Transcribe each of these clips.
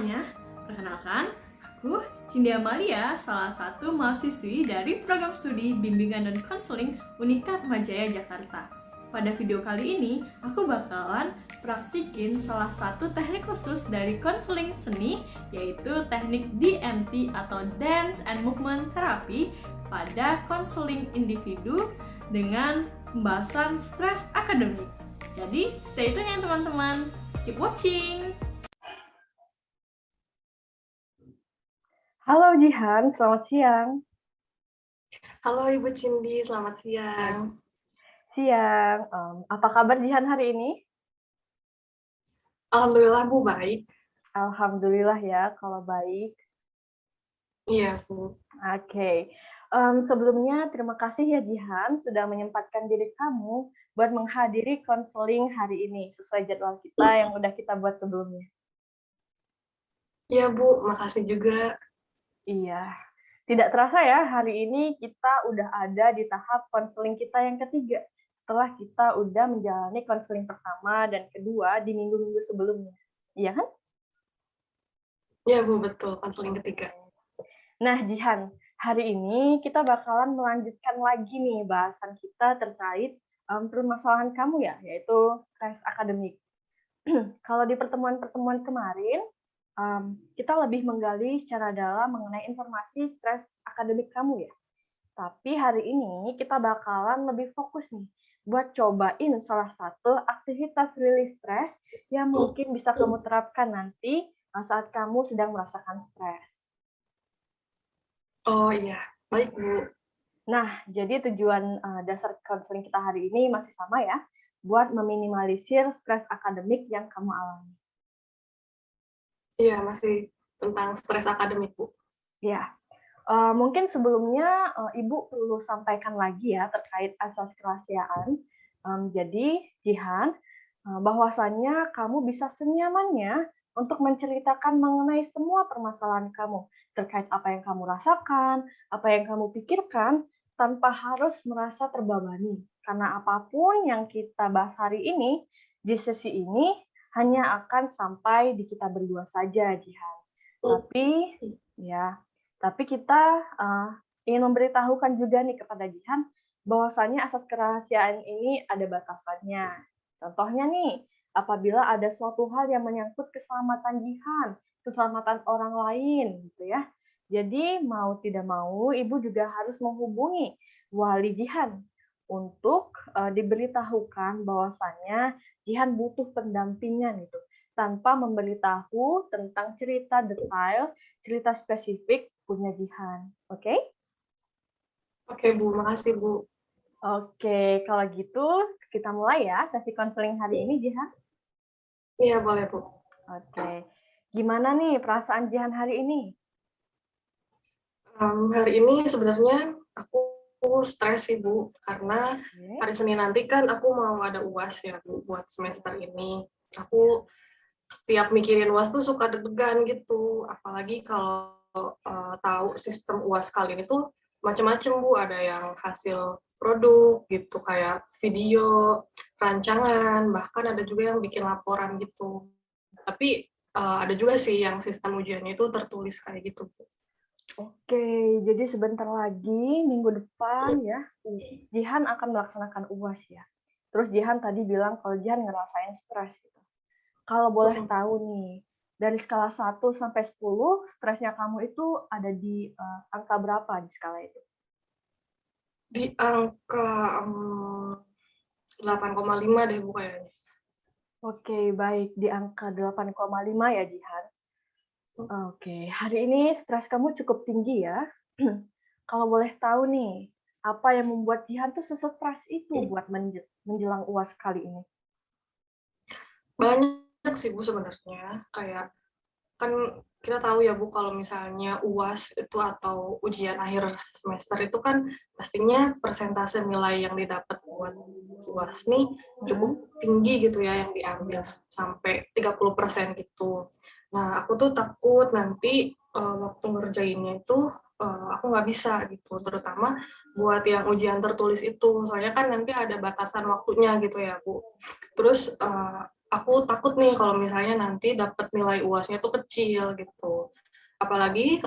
semuanya, perkenalkan, aku Cindy Amalia, salah satu mahasiswi dari program studi Bimbingan dan Konseling Unikat Majaya Jakarta. Pada video kali ini, aku bakalan praktikin salah satu teknik khusus dari konseling seni, yaitu teknik DMT atau Dance and Movement Therapy pada konseling individu dengan pembahasan stres akademik. Jadi, stay tune ya teman-teman. Keep watching! Halo Jihan, selamat siang. Halo Ibu Cindy, selamat siang. Siang, apa kabar Jihan hari ini? Alhamdulillah Bu, baik. Alhamdulillah ya, kalau baik. Iya Bu. Oke. Sebelumnya terima kasih ya Jihan sudah menyempatkan diri kamu buat menghadiri konseling hari ini sesuai jadwal kita yang udah kita buat sebelumnya. Iya Bu, makasih juga. Iya. Tidak terasa ya, hari ini kita udah ada di tahap konseling kita yang ketiga. Setelah kita udah menjalani konseling pertama dan kedua di minggu-minggu sebelumnya. Iya kan? Iya Bu, betul, konseling ketiga. Nah, Jihan, hari ini kita bakalan melanjutkan lagi nih bahasan kita terkait permasalahan kamu ya, yaitu stres akademik. Kalau di pertemuan-pertemuan kemarin, kita lebih menggali secara dalam mengenai informasi stres akademik kamu ya. Tapi hari ini kita bakalan lebih fokus nih buat cobain salah satu aktivitas rilis stres yang mungkin bisa kamu terapkan nanti saat kamu sedang merasakan stres. Oh iya, baik Bu. Nah, jadi tujuan dasar konseling kita hari ini masih sama ya, buat meminimalisir stres akademik yang kamu alami. Iya, masih tentang stres akademik Bu. Ya, mungkin sebelumnya Ibu perlu sampaikan lagi ya terkait asas kerahasiaan. Jadi, Jihan, bahwasannya kamu bisa senyamannya untuk menceritakan mengenai semua permasalahan kamu, terkait apa yang kamu rasakan, apa yang kamu pikirkan, tanpa harus merasa terbebani. Karena apapun yang kita bahas hari ini, di sesi ini, hanya akan sampai di kita berdua saja, Jihan. Tapi kita ingin memberitahukan juga nih kepada Jihan bahwasanya asas kerahasiaan ini ada batasannya. Contohnya nih, apabila ada suatu hal yang menyangkut keselamatan Jihan, keselamatan orang lain, gitu ya. Jadi mau tidak mau, Ibu juga harus menghubungi wali Jihan untuk diberitahukan bahwasanya Jihan butuh pendampingan itu, tanpa memberitahu tentang cerita detail, cerita spesifik punya Jihan. Oke? Oke Bu, makasih Bu. Oke, kalau gitu kita mulai ya sesi konseling hari ini, Jihan. Iya, boleh Bu. Oke. Gimana nih perasaan Jihan hari ini? Hari ini sebenarnya aku stres sih Bu, karena hari Senin nanti kan aku mau ada UAS ya Bu, buat semester ini. Aku setiap mikirin UAS tuh suka deg-degan gitu, apalagi kalau tahu sistem UAS kali ini tuh macam-macam Bu, ada yang hasil produk gitu, kayak video, rancangan, bahkan ada juga yang bikin laporan gitu. Tapi ada juga sih yang sistem ujiannya itu tertulis kayak gitu Bu. Oke, jadi sebentar lagi minggu depan ya, Jihan akan melaksanakan UAS ya. Terus Jihan tadi bilang kalau Jihan ngerasain stres gitu. Kalau boleh tahu nih, dari skala 1 sampai 10, stresnya kamu itu ada di angka berapa di skala itu? Di angka 8,5 deh Bu kayaknya. Oke, baik. Di angka 8,5 ya, Jihan. Oke, hari ini stres kamu cukup tinggi ya. Kalau boleh tahu nih, apa yang membuat Jihan tuh sestres itu buat menjelang UAS kali ini? Banyak sih Bu sebenarnya, kayak kan kita tahu ya Bu kalau misalnya UAS itu atau ujian akhir semester itu kan pastinya persentase nilai yang didapat buat UAS nih cukup tinggi gitu ya, yang diambil sampai 30% gitu. Nah, aku tuh takut nanti waktu ngerjainnya itu aku nggak bisa gitu, terutama buat yang ujian tertulis itu, soalnya kan nanti ada batasan waktunya gitu ya Bu. Terus aku takut nih kalau misalnya nanti dapat nilai UASnya tuh kecil gitu. Apalagi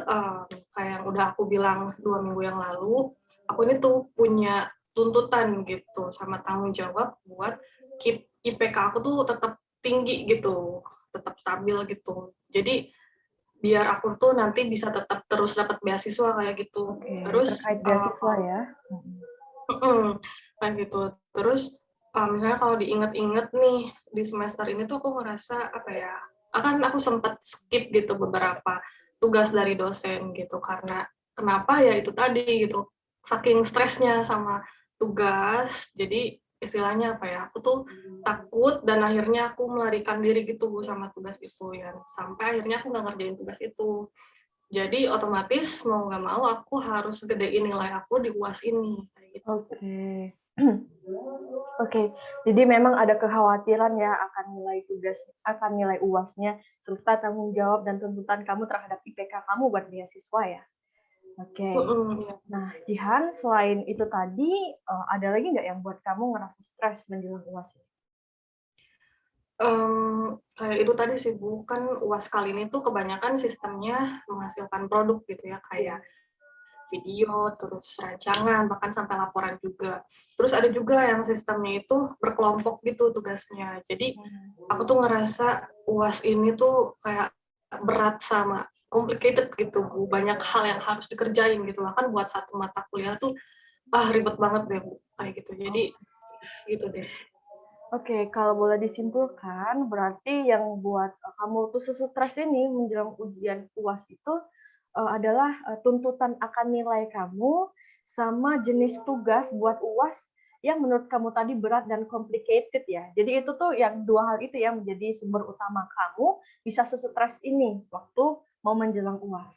kayak yang udah aku bilang 2 minggu yang lalu, aku ini tuh punya tuntutan gitu sama tanggung jawab buat keep IPK aku tuh tetap tinggi gitu, tetap stabil gitu. Jadi biar aku tuh nanti bisa tetap terus dapat beasiswa kayak gitu. Oke, Terus terkait beasiswa ya. kayak gitu. Terus misalnya kalau diinget-inget nih di semester ini tuh aku ngerasa apa ya? Akan aku sempat skip gitu beberapa tugas dari dosen gitu karena kenapa ya itu tadi gitu. Saking stresnya sama tugas, jadi istilahnya apa ya? Aku tuh takut dan akhirnya aku melarikan diri gitu sama tugas itu ya. Sampai akhirnya aku nggak ngerjain tugas itu. Jadi otomatis mau nggak mau aku harus gedein nilai aku di UAS ini kayak gitu. Oke. Oke, jadi memang ada kekhawatiran ya akan nilai tugas, akan nilai UASnya, serta tanggung jawab dan tuntutan kamu terhadap IPK kamu buat beasiswa ya. Oke. Ya. Nah, Jihan, selain itu tadi, ada lagi nggak yang buat kamu ngerasa stres menjelang UAS? Kayak itu tadi sih Bu, kan UAS kali ini tuh kebanyakan sistemnya menghasilkan produk gitu ya, kayak video, terus rancangan, bahkan sampai laporan juga. Terus ada juga yang sistemnya itu berkelompok gitu tugasnya. Jadi aku tuh ngerasa UAS ini tuh kayak berat sama complicated gitu Bu, banyak hal yang harus dikerjain gitu lah kan buat satu mata kuliah tuh ribet banget deh Bu, kayak gitu. Jadi gitu deh. Oke, kalau boleh disimpulkan, berarti yang buat kamu tuh stres ini menjelang ujian UAS itu adalah tuntutan akan nilai kamu sama jenis tugas buat UAS yang menurut kamu tadi berat dan complicated ya. Jadi itu tuh yang dua hal itu yang menjadi sumber utama kamu bisa stres ini waktu mau menjelang UAS.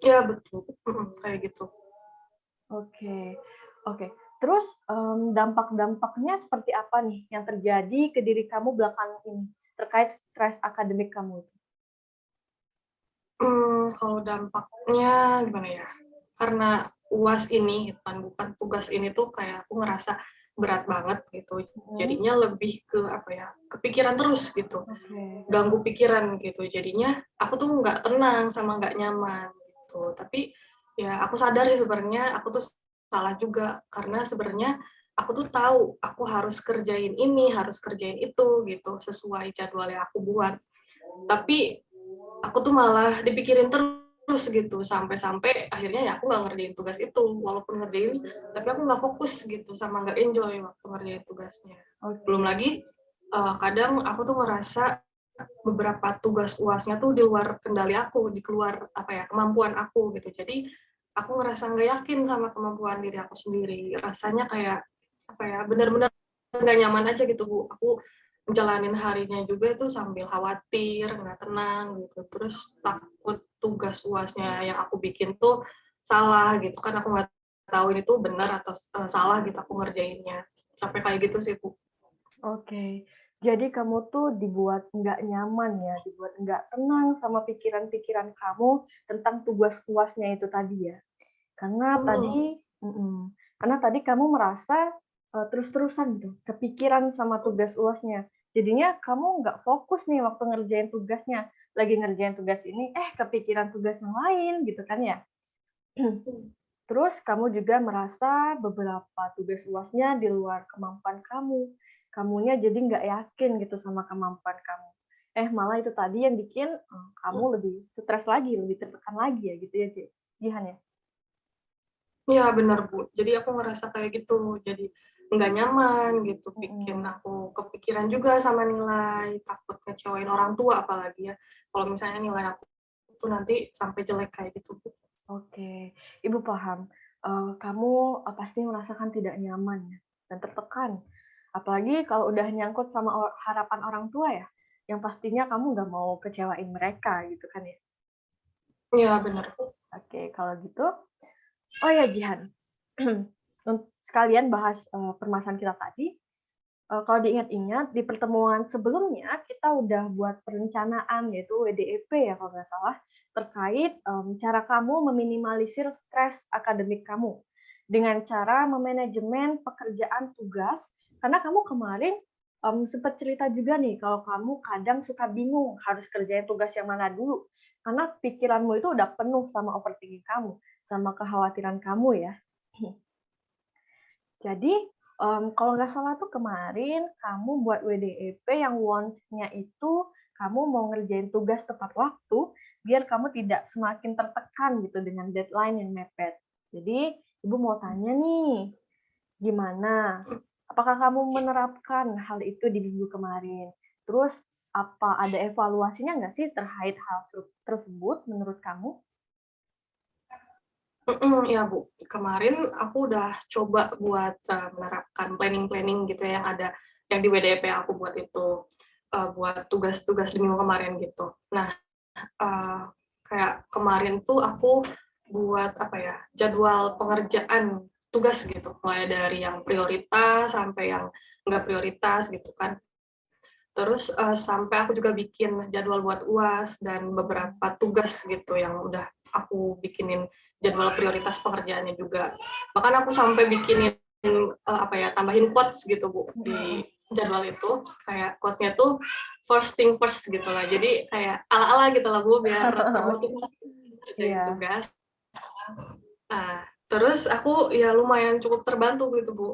Ya betul, kayak gitu. Oke, oke. Terus dampak-dampaknya seperti apa nih yang terjadi ke diri kamu belakangan ini terkait stres akademik kamu itu? Kalau dampaknya gimana ya? Karena UAS ini bukan tugas ini tuh kayak aku ngerasa berat banget gitu. Jadinya lebih ke apa ya? Kepikiran terus gitu. Oke. Ganggu pikiran gitu. Jadinya aku tuh nggak tenang sama nggak nyaman gitu. Tapi ya aku sadar sih sebenarnya aku tuh salah juga karena sebenarnya aku tuh tahu aku harus kerjain ini, harus kerjain itu gitu sesuai jadwal yang aku buat. Tapi aku tuh malah dipikirin terus gitu sampai-sampai akhirnya ya aku nggak ngerjain tugas itu walaupun ngerjain tapi aku nggak fokus gitu sama nggak enjoy waktu ngerjain tugasnya. Belum lagi kadang aku tuh ngerasa beberapa tugas UASnya tuh di luar kendali aku, di luar apa ya kemampuan aku gitu. Jadi aku ngerasa nggak yakin sama kemampuan diri aku sendiri. Rasanya kayak apa ya benar-benar nggak nyaman aja gitu Bu. Aku menjalanin harinya juga itu sambil khawatir, nggak tenang gitu. Terus takut tugas UASnya yang aku bikin tuh salah gitu kan aku nggak tahu ini tuh benar atau salah gitu aku ngerjainnya. Sampai kayak gitu sih Bu. Oke, jadi kamu tuh dibuat nggak nyaman ya, dibuat nggak tenang sama pikiran-pikiran kamu tentang tugas UASnya itu tadi ya. Karena tadi karena tadi kamu merasa, terus-terusan gitu, kepikiran sama tugas UASnya. Jadinya kamu nggak fokus nih waktu ngerjain tugasnya. Lagi ngerjain tugas ini, kepikiran tugas yang lain gitu kan ya. Terus kamu juga merasa beberapa tugas UASnya di luar kemampuan kamu. Kamunya jadi nggak yakin gitu sama kemampuan kamu. Malah itu tadi yang bikin, kamu lebih stres lagi, lebih tertekan lagi ya gitu ya, Jihan ya? Iya benar Bu. Jadi aku ngerasa kayak gitu. Jadi nggak nyaman gitu. Bikin Mhm. aku kepikiran juga sama nilai. Takut ngecewain orang tua apalagi ya. Kalau misalnya nilai aku tuh nanti sampai jelek kayak gitu Bu. Oke, Ibu paham. Kamu, pasti merasakan tidak nyaman ya, dan tertekan. Apalagi kalau udah nyangkut sama harapan orang tua ya, yang pastinya kamu nggak mau kecewain mereka gitu kan ya. Iya benar Bu. Oke, kalau gitu oh ya Jihan, sekalian bahas, permasalahan kita tadi, kalau diingat-ingat di pertemuan sebelumnya kita udah buat perencanaan yaitu WDEP ya kalau nggak salah, terkait, cara kamu meminimalisir stres akademik kamu, dengan cara memanajemen pekerjaan tugas, karena kamu kemarin Sempet cerita juga nih kalau kamu kadang suka bingung harus kerjain tugas yang mana dulu, karena pikiranmu itu udah penuh sama overthinking kamu, sama kekhawatiran kamu ya. Jadi, kalau nggak salah tuh kemarin kamu buat WDEP yang wants-nya itu kamu mau ngerjain tugas tepat waktu, biar kamu tidak semakin tertekan gitu dengan deadline yang mepet. Jadi, Ibu mau tanya nih, gimana? Apakah kamu menerapkan hal itu di minggu kemarin? Terus, apa ada evaluasinya nggak sih terkait hal tersebut menurut kamu? Ya Bu, kemarin aku udah coba buat menerapkan planning-planning gitu ya, yang ada yang di WDP aku buat itu, buat tugas-tugas di minggu kemarin gitu. Nah, eh, kayak kemarin tuh aku buat apa ya, jadwal pengerjaan tugas gitu, mulai dari yang prioritas sampai yang nggak prioritas gitu kan. Terus sampai aku juga bikin jadwal buat UAS dan beberapa tugas gitu yang udah aku bikinin jadwal prioritas pekerjaannya juga. Bahkan aku sampai bikinin apa ya, tambahin quotes gitu Bu di jadwal itu. Kayak quotes-nya tuh first thing first gitu lah. Jadi kayak ala-ala gitu lah Bu, biar termotivasi kerjain Iya. tugas. Terus aku ya lumayan cukup terbantu gitu Bu,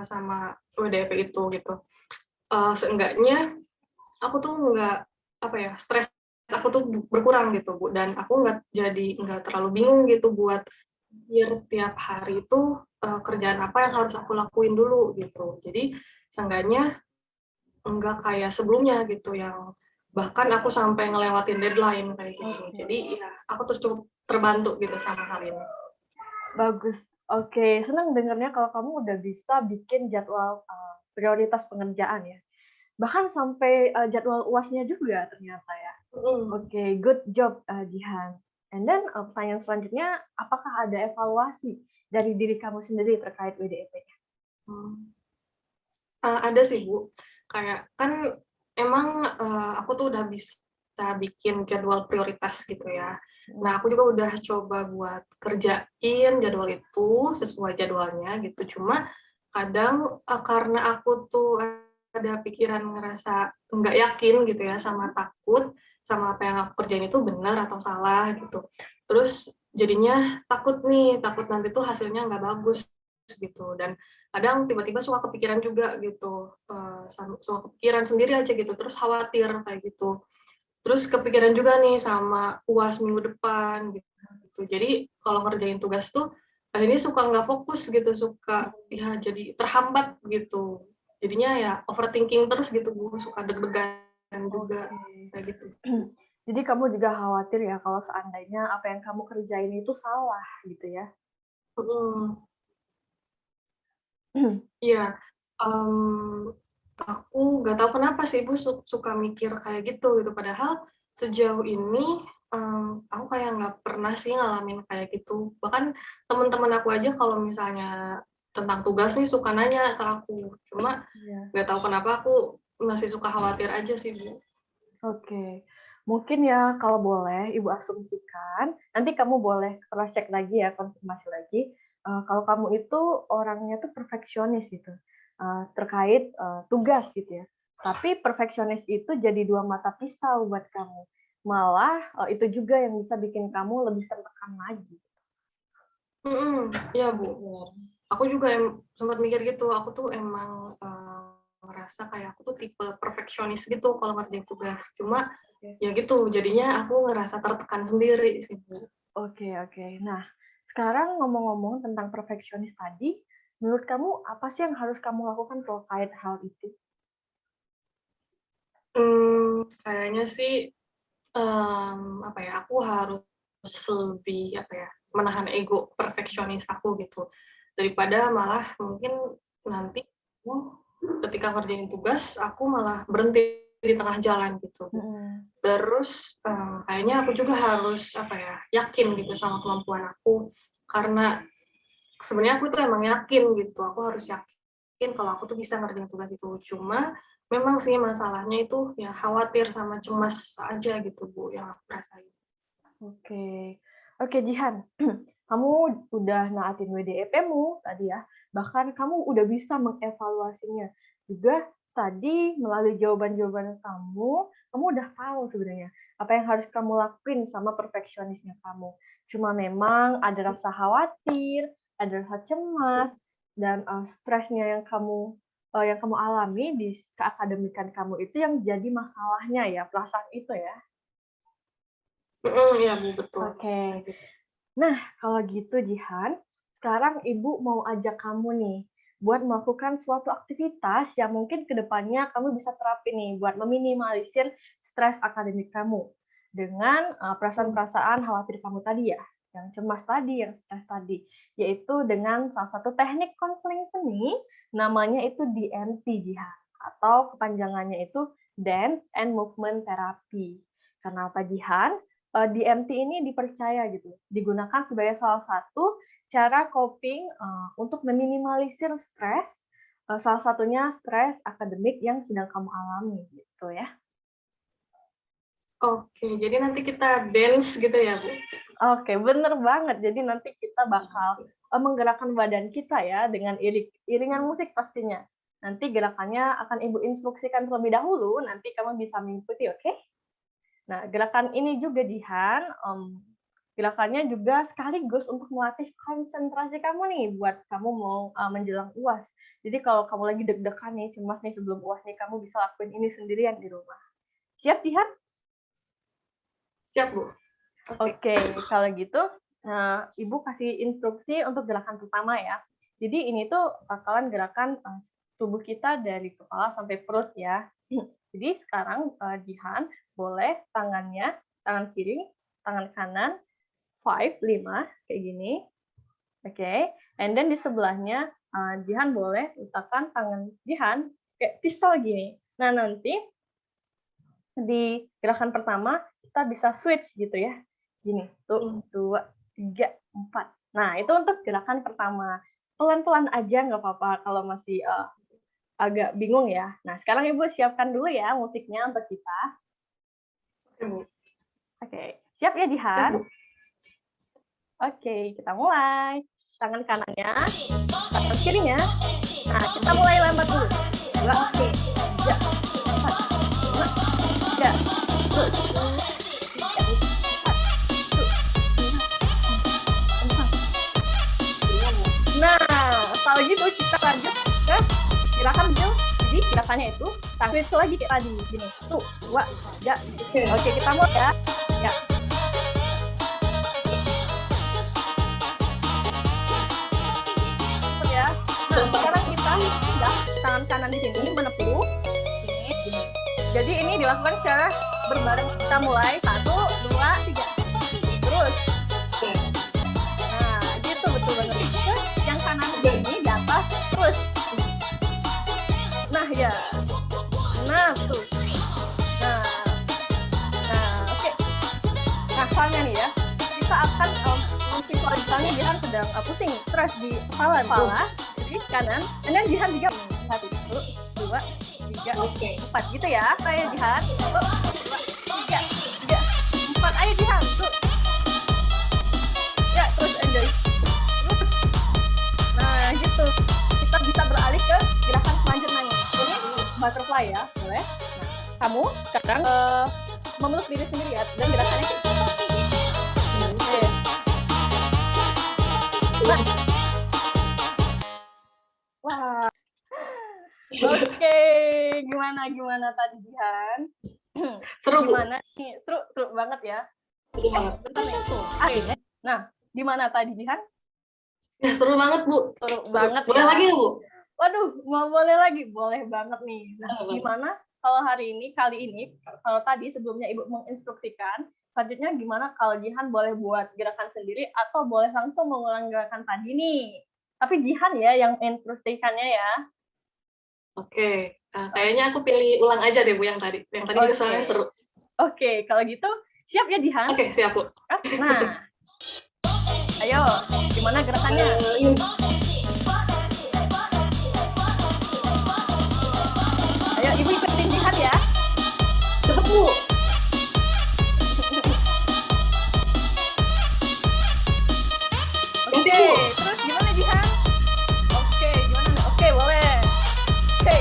sama WDP itu gitu. Seenggaknya aku tuh nggak apa ya, stres aku tuh berkurang gitu Bu, dan aku nggak terlalu bingung gitu buat pikir tiap hari itu kerjaan apa yang harus aku lakuin dulu gitu. Jadi seenggaknya nggak kayak sebelumnya gitu yang bahkan aku sampai ngelewatin deadline kayak gitu. Jadi ya aku terus cukup terbantu gitu sama hal ini. Bagus. Oke, senang dengarnya kalau kamu udah bisa bikin jadwal prioritas pengerjaan ya. Bahkan sampai jadwal UAS-nya juga ternyata ya. Oke, good job Jihan. And then pertanyaan selanjutnya, apakah ada evaluasi dari diri kamu sendiri terkait WDEP-nya? Ada sih Bu, kayak kan emang aku tuh udah bisa bikin jadwal prioritas gitu ya. Nah, aku juga udah coba buat kerjain jadwal itu sesuai jadwalnya gitu. Cuma kadang karena aku tuh ada pikiran ngerasa nggak yakin gitu ya, sama takut sama apa yang aku kerjain itu benar atau salah gitu. Terus jadinya takut nanti tuh hasilnya nggak bagus gitu. Dan kadang tiba-tiba suka kepikiran juga gitu, suka kepikiran sendiri aja gitu, terus khawatir kayak gitu. Terus kepikiran juga nih sama UAS minggu depan gitu. Jadi kalau ngerjain tugas tuh akhirnya suka nggak fokus gitu, suka ya jadi terhambat gitu. Jadinya ya overthinking terus gitu Bu, suka deg-degan juga kayak gitu. Jadi kamu juga khawatir ya kalau seandainya apa yang kamu kerjain itu salah gitu ya? Iya, aku nggak tahu kenapa sih Bu suka mikir kayak gitu gitu. Padahal sejauh ini aku kayak nggak pernah sih ngalamin kayak gitu. Bahkan teman-teman aku aja kalau misalnya tentang tugas nih suka nanya ke aku. Cuma nggak tahu kenapa aku masih suka khawatir aja sih Bu. Oke. Mungkin ya kalau boleh Ibu asumsikan, nanti kamu boleh cross check lagi ya, konfirmasi lagi. Kalau kamu itu orangnya tuh perfeksionis gitu, terkait tugas gitu ya. Tapi perfeksionis itu jadi dua mata pisau buat kamu. Malah itu juga yang bisa bikin kamu lebih tertekan lagi. Iya Bu. Aku juga sempat mikir gitu. Aku tuh emang ngerasa kayak aku tuh tipe perfeksionis gitu kalau ngerjain tugas. Cuma ya gitu, jadinya aku ngerasa tertekan sendiri sih Bu. Oke. Nah, sekarang ngomong-ngomong tentang perfeksionis tadi, menurut kamu apa sih yang harus kamu lakukan terkait hal itu? Kayaknya sih apa ya? Aku harus lebih apa ya? Menahan ego perfeksionis aku gitu. Daripada malah mungkin nanti ketika ngerjain tugas aku malah berhenti di tengah jalan gitu. Terus kayaknya aku juga harus apa ya, yakin gitu sama kemampuan aku, karena sebenarnya aku tuh emang yakin gitu, aku harus yakin kalau aku tuh bisa ngerjain tugas itu. Cuma memang sih masalahnya itu ya khawatir sama cemas aja gitu Bu yang aku rasain. Oke Jihan, kamu udah naatin WDEP-mu tadi ya, bahkan kamu udah bisa mengevaluasinya. Juga tadi melalui jawaban-jawaban kamu udah tahu sebenarnya apa yang harus kamu lakuin sama perfeksionisnya kamu. Cuma memang ada rasa khawatir, ada rasa cemas, dan stresnya yang kamu alami di keakademikan kamu itu yang jadi masalahnya ya, perasaan itu ya. Iya Bu, betul. Oke. Nah, kalau gitu Jihan, sekarang Ibu mau ajak kamu nih buat melakukan suatu aktivitas yang mungkin kedepannya kamu bisa terapin nih buat meminimalisir stres akademik kamu dengan perasaan-perasaan khawatir kamu tadi ya, yang cemas tadi, yang stres tadi, yaitu dengan salah satu teknik konseling seni, namanya itu DMT Jihan, atau kepanjangannya itu Dance and Movement Therapy. Kenapa Jihan? DMT ini dipercaya gitu, digunakan sebagai salah satu cara coping untuk meminimalisir stres, salah satunya stres akademik yang sedang kamu alami gitu ya. Oke, jadi nanti kita dance gitu ya Bu? Oke, bener banget. Jadi nanti kita bakal menggerakkan badan kita ya dengan iringan musik pastinya. Nanti gerakannya akan Ibu instruksikan terlebih dahulu, nanti kamu bisa mengikuti, oke? Nah, gerakan ini juga Jihan, gerakannya juga sekaligus untuk melatih konsentrasi kamu nih buat kamu mau menjelang UAS. Jadi kalau kamu lagi deg-degan nih, cemas nih sebelum UAS nih, kamu bisa lakuin ini sendirian di rumah. Siap Jihan? Siap Bu. Oke, kalau gitu Ibu kasih instruksi untuk gerakan pertama ya. Jadi ini tuh bakalan gerakan tubuh kita dari kepala sampai perut ya. Jadi sekarang Jihan boleh tangan kiri, tangan kanan, 5 kayak gini. Oke, and then di sebelahnya Jihan boleh letakkan tangan Jihan kayak pistol gini. Nah, nanti di gerakan pertama kita bisa switch gitu ya. Gini, tuh, 2, 3, 4. Nah, itu untuk gerakan pertama. Pelan-pelan aja nggak apa-apa kalau masih agak bingung ya. Nah, sekarang Ibu siapkan dulu ya musiknya untuk kita. Oke, siap ya Jihan? Oke, kita mulai. Tangan kanannya, tangan kirinya. Nah, kita mulai lambat dulu. 2, 3, 4, 5, 6, 7, 8, 9, 10. Nah, kalau gitu kita lanjut ke gerakan Jill. Jadi gerakannya itu tangan itu lagi kayak tadi gini. 1, 2, 3. Oke, kita mulai ya. Ya. Ya. Nah, sekarang kita pindah tangan kanan di sini menepuk. Ini. Jadi ini dilakukan secara berbareng. Kita mulai 1, 2, 3. Terus. Nah, gitu betul banget. Terus yang kanan ini di atas terus. Nah, ya. Nah, betul. Nah, oke. Nah, soalnya nih ya, kita akan memvisualisasikannya Jihan sedang pusing, stres di kepala. Jadi kanan, dan Jihan juga 1, 2, 3, 4 gitu ya. Ayo Jihan. 1, 2, 3, 4. Ayo Jihan. Tuh. Ya, terus enjoy. Nah, gitu. Kita bisa beralih ke gerakan selanjutnya. Ini butterfly ya, boleh. Nah, kamu sekarang memeluk diri sendiri ya, dan gerakannya kayak gitu. Nah. Wah. Oke, gimana tadi Jihan? Seru Bu. Gimana nih? Seru banget ya. Seru banget. Bentar nih, tuh. Nah, gimana tadi Jihan? Ya, seru banget Bu. Seru banget. Boleh ya. lagi ya Bu? Waduh, mau boleh lagi? Boleh banget nih. Nah, gimana kalau kali ini, kalau tadi sebelumnya Ibu menginstruksikan, selanjutnya gimana kalau Jihan boleh buat gerakan sendiri atau boleh langsung mengulang gerakan tadi nih? Tapi Jihan ya yang instruksikannya ya. Oke, kayaknya aku pilih ulang aja deh Bu yang tadi. Yang tadi juga soalnya seru. Oke, kalau gitu siap ya Jihan? Oke, siap Bu. Nah, ayo, gimana gerakannya? Ayo, Ibu ikutin Jihan ya. Cepet Bu. Oke, terus gimana Jihan? Oke, gimana? Oke, boleh. Oke.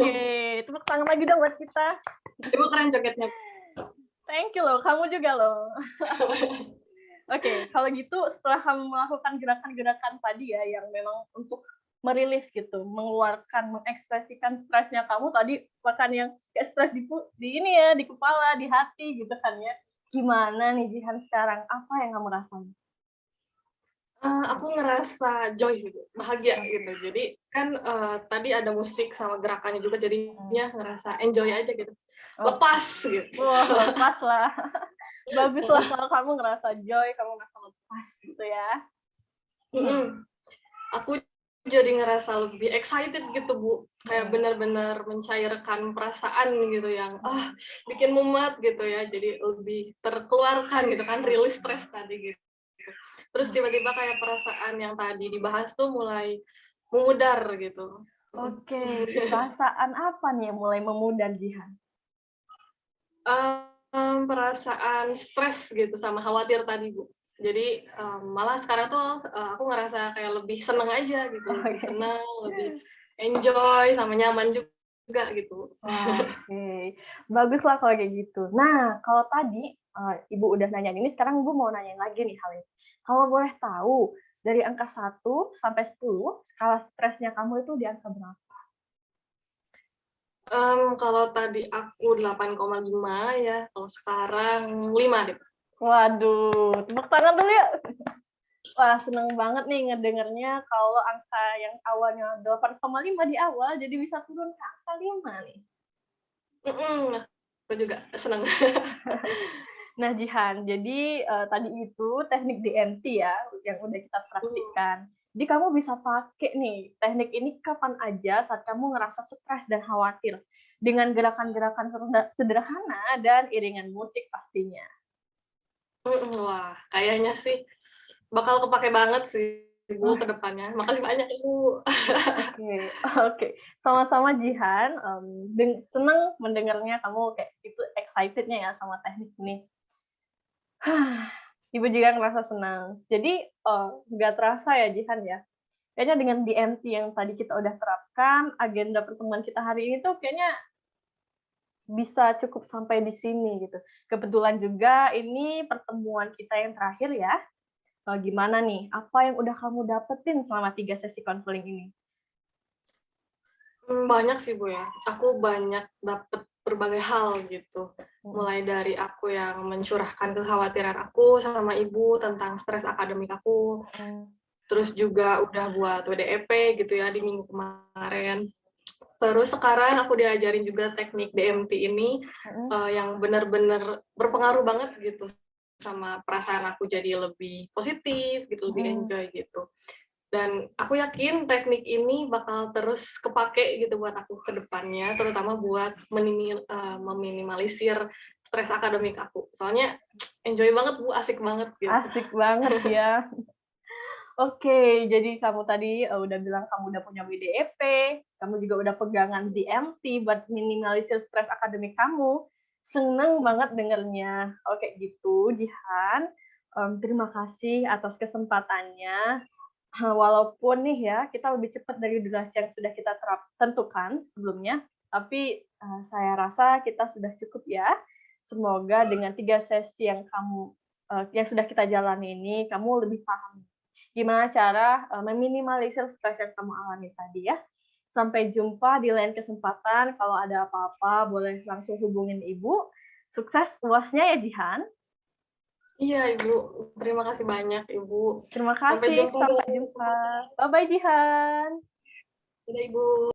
Oke, tepuk tangan lagi dong buat kita. Ibu keren jogetnya. Thank you loh, kamu juga loh. Oke, kalau gitu setelah kamu melakukan gerakan-gerakan tadi ya, yang memang untuk merilis gitu, mengeluarkan, mengekspresikan stresnya kamu tadi, bahkan yang kayak stres di ini ya, di kepala, di hati gitu kan ya. Gimana nih Jihan sekarang? Apa yang kamu rasain? Aku ngerasa joy sih, Bu, bahagia gitu. Jadi kan tadi ada musik sama gerakannya juga, jadinya ngerasa enjoy aja gitu. Lepas gitu. Wah, lepas lah. Bagus lah kalau kamu ngerasa joy, kamu ngerasa lepas gitu ya. Aku jadi ngerasa lebih excited gitu, Bu. Kayak benar-benar mencairkan perasaan gitu yang bikin mumet gitu ya. Jadi lebih terkeluarkan gitu kan, rilis stres tadi gitu. Terus tiba-tiba kayak perasaan yang tadi dibahas tuh mulai memudar gitu. Oke, perasaan apa nih yang mulai memudar Jihan? Perasaan stres gitu sama khawatir tadi, Bu. Jadi malah sekarang tuh aku ngerasa kayak lebih seneng aja gitu, lebih seneng, lebih enjoy sama nyaman juga gitu. Oke, baguslah kalau kayak gitu. Nah, kalau tadi Ibu udah nanya ini, sekarang Ibu mau nanya lagi nih hal ini. Kalau boleh tahu, dari angka 1 sampai 10, skala stresnya kamu itu di angka berapa? Kalau tadi aku 8,5 ya, kalau sekarang 5 deh. Waduh, tepuk tangan dulu ya. Wah, seneng banget nih ngedengernya kalau angka yang awalnya 8,5 di awal jadi bisa turun ke angka 5 nih. Aku juga seneng. Nah, Jihan, jadi tadi itu teknik DMT ya yang udah kita praktikkan. Jadi kamu bisa pakai nih teknik ini kapan aja saat kamu ngerasa stres dan khawatir dengan gerakan-gerakan sederhana dan iringan musik pastinya. Wah, kayaknya sih bakal kepake banget sih, Ibu, ke depannya. Makasih banyak, Ibu. Oke. Sama-sama Jihan, seneng mendengarnya kamu kayak itu excited-nya ya sama teknik ini. Ibu juga ngerasa senang. Jadi, nggak terasa ya Jihan ya, kayaknya dengan DMT yang tadi kita udah terapkan, agenda pertemuan kita hari ini tuh kayaknya bisa cukup sampai di sini gitu. Kebetulan juga ini pertemuan kita yang terakhir ya. Gimana nih, apa yang udah kamu dapetin selama 3 sesi konseling ini? Banyak sih, Bu, ya. Aku banyak dapet berbagai hal gitu. Mulai dari aku yang mencurahkan kekhawatiran aku sama Ibu tentang stres akademik aku. Terus juga udah buat WDEP gitu ya di minggu kemarin. Terus sekarang aku diajarin juga teknik DMT ini yang benar-benar berpengaruh banget gitu sama perasaan aku jadi lebih positif gitu, lebih enjoy gitu. Dan aku yakin teknik ini bakal terus kepake gitu buat aku ke depannya, terutama buat meminimalisir stres akademik aku. Soalnya enjoy banget, Bu, asik banget gitu. Asik banget ya. Oke, jadi kamu tadi udah bilang kamu udah punya WDEP, kamu juga udah pegangan DMT buat minimalisir stres akademik kamu. Seneng banget dengernya. Oke, gitu, Jihan. Terima kasih atas kesempatannya. Walaupun nih ya, kita lebih cepat dari durasi yang sudah kita tentukan sebelumnya, tapi saya rasa kita sudah cukup ya. Semoga dengan 3 sesi yang yang sudah kita jalani ini, kamu lebih paham gimana cara meminimalisir stres yang kamu alami tadi ya. Sampai jumpa di lain kesempatan. Kalau ada apa-apa, boleh langsung hubungin Ibu. Sukses UASnya ya, Jihan. Iya, Ibu. Terima kasih banyak, Ibu. Terima kasih. Sampai jumpa. Bye-bye, Jihan. Dadah, Ibu.